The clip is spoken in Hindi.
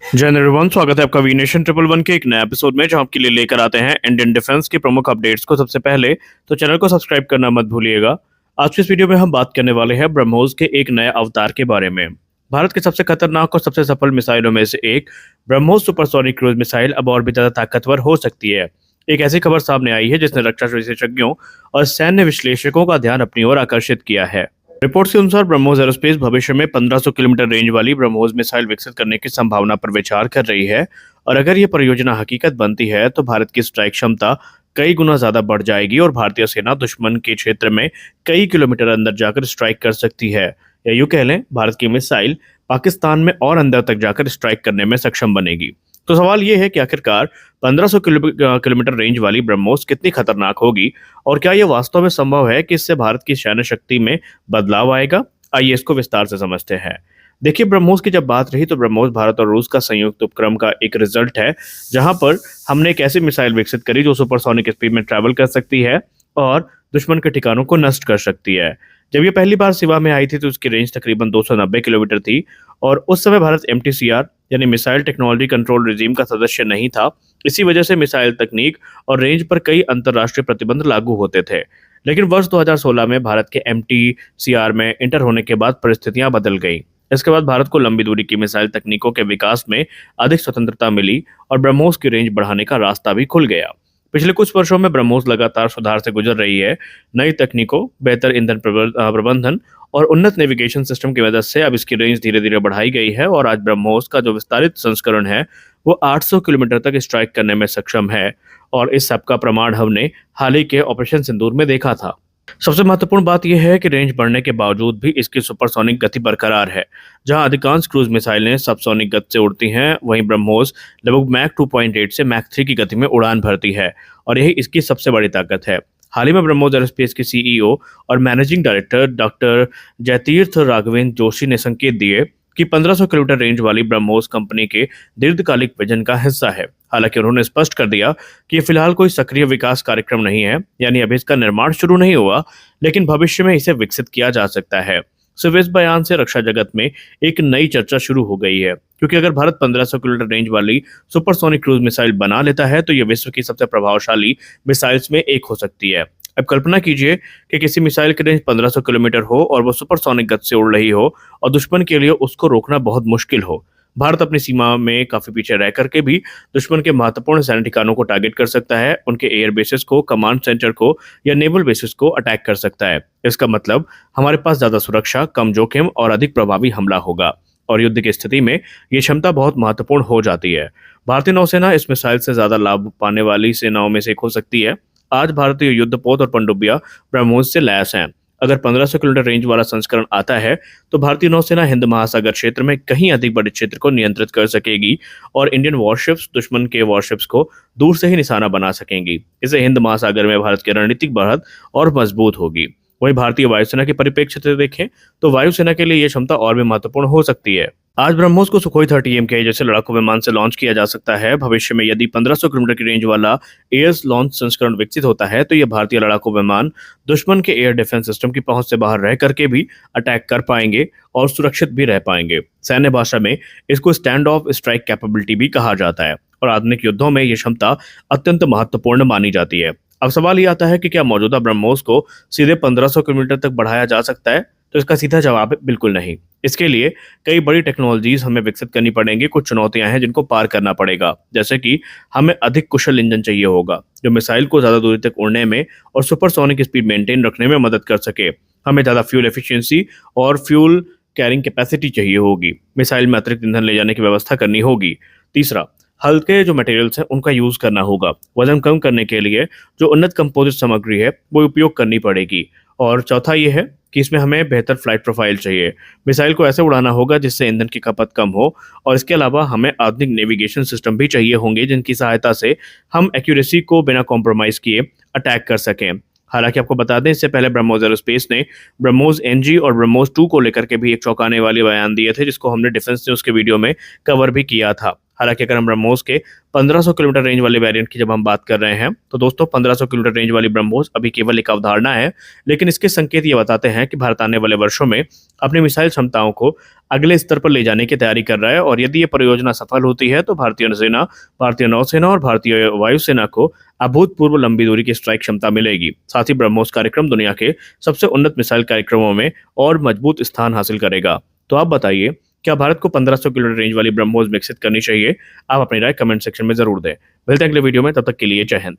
जय हिंद एवरीवन, स्वागत है आपका वी नेशन ट्रिपल वन के एक नए एपिसोड में, जहां आपके लिए लेकर आते हैं इंडियन डिफेंस की प्रमुख अपडेट्स को। सबसे पहले तो चैनल को सब्सक्राइब करना मत भूलिएगा। आज की इस वीडियो में हम बात करने वाले हैं ब्रह्मोस के एक नए अवतार के बारे में। भारत के सबसे खतरनाक और सबसे सफल मिसाइलों में से एक ब्रह्मोस सुपरसोनिक क्रूज मिसाइल अब और भी ज्यादा ताकतवर हो सकती है। एक ऐसी खबर सामने आई है जिसने रक्षा विशेषज्ञों और सैन्य विश्लेषकों का ध्यान अपनी ओर आकर्षित किया है। रिपोर्ट्स के अनुसार ब्रह्मोस एरोस्पेस भविष्य में 1500 किलोमीटर रेंज वाली ब्रह्मोस मिसाइल विकसित करने की संभावना पर विचार कर रही है। और अगर ये परियोजना हकीकत बनती है तो भारत की स्ट्राइक क्षमता कई गुना ज्यादा बढ़ जाएगी और भारतीय सेना दुश्मन के क्षेत्र में कई किलोमीटर अंदर जाकर स्ट्राइक कर सकती है। या यूं कह लें, भारत की मिसाइल पाकिस्तान में और अंदर तक जाकर स्ट्राइक करने में सक्षम बनेगी। तो सवाल ये है कि आखिरकार 1500 किलोमीटर रेंज वाली ब्रह्मोस कितनी खतरनाक होगी और क्या यह वास्तव में संभव है कि इससे भारत की सैन्य शक्ति में बदलाव आएगा। आइए इसको विस्तार से समझते हैं। देखिए, ब्रह्मोस की जब बात रही तो ब्रह्मोस भारत और रूस का संयुक्त उपक्रम का एक रिजल्ट है, जहां पर हमने एक ऐसी मिसाइल विकसित करी जो सुपरसोनिक स्पीड में ट्रैवल कर सकती है और दुश्मन के ठिकानों को नष्ट कर सकती है। जब ये पहली बार सेवा में आई थी तो उसकी रेंज तकरीबन 290 किलोमीटर थी और उस समय भारत MTCR यानी मिसाइल टेक्नोलॉजी कंट्रोल रिजीम का सदस्य नहीं था। इसी वजह से मिसाइल तकनीक और रेंज पर कई अंतर्राष्ट्रीय प्रतिबंध लागू होते थे। लेकिन वर्ष 2016 में भारत के MTCR में इंटर होने के बाद परिस्थितियां बदल गई। इसके बाद भारत को लंबी दूरी की मिसाइल तकनीकों के विकास में अधिक स्वतंत्रता मिली और ब्रह्मोस की रेंज बढ़ाने का रास्ता भी खुल गया। पिछले कुछ वर्षों में ब्रह्मोस लगातार सुधार से गुजर रही है। नई तकनीकों, बेहतर ईंधन प्रबंधन और उन्नत नेविगेशन सिस्टम की मदद से अब इसकी रेंज धीरे धीरे बढ़ाई गई है और आज ब्रह्मोस का जो विस्तारित संस्करण है वो 800 किलोमीटर तक स्ट्राइक करने में सक्षम है। और इस सब का प्रमाण हमने हाल ही के ऑपरेशन सिंदूर में देखा था। सबसे महत्वपूर्ण बात यह है कि रेंज बढ़ने के बावजूद भी इसकी सुपरसोनिक गति बरकरार है। जहां अधिकांश क्रूज मिसाइलें सबसोनिक गति से उड़ती हैं, वहीं ब्रह्मोस लगभग मैक 2.8 से मैक 3 की गति में उड़ान भरती है और यही इसकी सबसे बड़ी ताकत है। हाल ही में ब्रह्मोस एरोस्पेस के CEO और managing director doctor Jayatirtha Raghavendra Joshi ने संकेत दिए कि 1500 किलोमीटर रेंज वाली ब्रह्मोस कंपनी के दीर्घकालिक विजन का हिस्सा है। हालांकि उन्होंने स्पष्ट कर दिया कि ये फिलहाल कोई सक्रिय विकास कार्यक्रम नहीं है, यानी अभी इसका निर्माण शुरू नहीं हुआ, लेकिन भविष्य में इसे विकसित किया जा सकता है। सिर्फ इस बयान से रक्षा जगत में एक नई चर्चा शुरू हो गई है, क्योंकि अगर भारत 1500 किलोमीटर रेंज वाली सुपरसोनिक क्रूज मिसाइल बना लेता है तो यह विश्व की सबसे प्रभावशाली मिसाइल्स में एक हो सकती है। अब कल्पना कीजिए कि किसी मिसाइल की रेंज 1500 किलोमीटर हो और वो सुपरसोनिक गति से उड़ रही हो और दुश्मन के लिए उसको रोकना बहुत मुश्किल हो। भारत अपनी सीमा में काफी पीछे रह करके भी दुश्मन के महत्वपूर्ण सैन्य ठिकानों को टारगेट कर सकता है, उनके एयर बेसिस को, कमांड सेंटर को या नेवल बेसिस को अटैक कर सकता है। इसका मतलब हमारे पास ज्यादा सुरक्षा, कम जोखिम और अधिक प्रभावी हमला होगा। और युद्ध की स्थिति में ये क्षमता बहुत महत्वपूर्ण हो जाती है। भारतीय नौसेना इस मिसाइल से ज्यादा लाभ पाने वाली सेनाओं में से एक हो सकती है। आज भारतीय युद्धपोत और पनडुब्बियां ब्रह्मोस से लैस हैं। अगर 1500 किलोमीटर रेंज वाला संस्करण आता है तो भारतीय नौसेना हिंद महासागर क्षेत्र में कहीं अधिक बड़े क्षेत्र को नियंत्रित कर सकेगी और इंडियन वॉरशिप्स दुश्मन के वॉरशिप्स को दूर से ही निशाना बना सकेंगी। इससे हिंद महासागर में भारत की रणनीतिक बढ़त और मजबूत होगी। वहीं भारतीय वायुसेना के परिप्रेक्ष्य से देखें तो वायुसेना के लिए यह क्षमता और भी महत्वपूर्ण हो सकती है। आज ब्रह्मोस को सुखोई 30 MKI जैसे लड़ाकू विमान से लॉन्च किया जा सकता है। भविष्य में यदि 1500 किलोमीटर की रेंज वाला एयर लॉन्च संस्करण विकसित होता है तो यह भारतीय लड़ाकू विमान दुश्मन के एयर डिफेंस सिस्टम की पहुंच से बाहर रह करके भी अटैक कर पाएंगे और सुरक्षित भी रह पाएंगे। सैन्य भाषा में इसको स्टैंड ऑफ स्ट्राइक कैपेबिलिटी भी कहा जाता है और आधुनिक युद्धों में यह क्षमता अत्यंत महत्वपूर्ण मानी जाती है। अब सवाल ये आता है कि क्या मौजूदा ब्रह्मोस को सीधे 1500 किलोमीटर तक बढ़ाया जा सकता है? तो इसका सीधा जवाब है बिल्कुल नहीं। इसके लिए कई बड़ी टेक्नोलॉजीज हमें विकसित करनी पड़ेंगी। कुछ चुनौतियां हैं जिनको पार करना पड़ेगा, जैसे कि हमें अधिक कुशल इंजन चाहिए होगा जो मिसाइल को ज्यादा दूरी तक उड़ने में और सुपरसोनिक स्पीड मेंटेन रखने में मदद कर सके। हमें ज्यादा फ्यूल एफिशिएंसी और फ्यूल कैरिंग कैपेसिटी चाहिए होगी। मिसाइल में अतिरिक्त ईंधन ले जाने की व्यवस्था करनी होगी। तीसरा, हल्के जो मटेरियल्स हैं उनका यूज करना होगा। वजन कम करने के लिए जो उन्नत कंपोजिट सामग्री है वो उपयोग करनी पड़ेगी। और चौथा ये है कि इसमें हमें बेहतर फ्लाइट प्रोफाइल चाहिए। मिसाइल को ऐसे उड़ाना होगा जिससे ईंधन की खपत कम हो और इसके अलावा हमें आधुनिक नेविगेशन सिस्टम भी चाहिए होंगे जिनकी सहायता से हम एक्यूरेसी को बिना कॉम्प्रोमाइज किए अटैक कर सकें। हालांकि आपको बता दें, इससे पहले ब्रह्मोस एरोस्पेस ने ब्रह्मोस NG और ब्रह्मोस 2 को लेकर के भी एक चौंकाने वाले बयान दिए थे, जिसको हमने डिफेंस न्यूज के वीडियो में कवर भी किया था। हालांकि अगर हम ब्रह्मोस के 1500 किलोमीटर रेंज वाले वेरिएंट की जब हम बात कर रहे हैं तो दोस्तों 1500 किलोमीटर रेंज वाली ब्रह्मोस अभी केवल एक अवधारणा है, लेकिन इसके संकेत ये बताते हैं कि भारत आने वाले वर्षों में अपनी मिसाइल क्षमताओं को अगले स्तर पर ले जाने की तैयारी कर रहा है। और यदि ये परियोजना सफल होती है तो भारतीय सेना, भारतीय नौसेना और भारतीय वायुसेना को अभूतपूर्व लंबी दूरी की स्ट्राइक क्षमता मिलेगी। साथ ही ब्रह्मोस कार्यक्रम दुनिया के सबसे उन्नत मिसाइल कार्यक्रमों में और मजबूत स्थान हासिल करेगा। तो आप बताइए, क्या भारत को 1500 किलोमीटर रेंज वाली ब्रह्मोस विकसित करनी चाहिए? आप अपनी राय कमेंट सेक्शन में जरूर दें। मिलते हैं अगले वीडियो में, तब तक के लिए जय हिंद।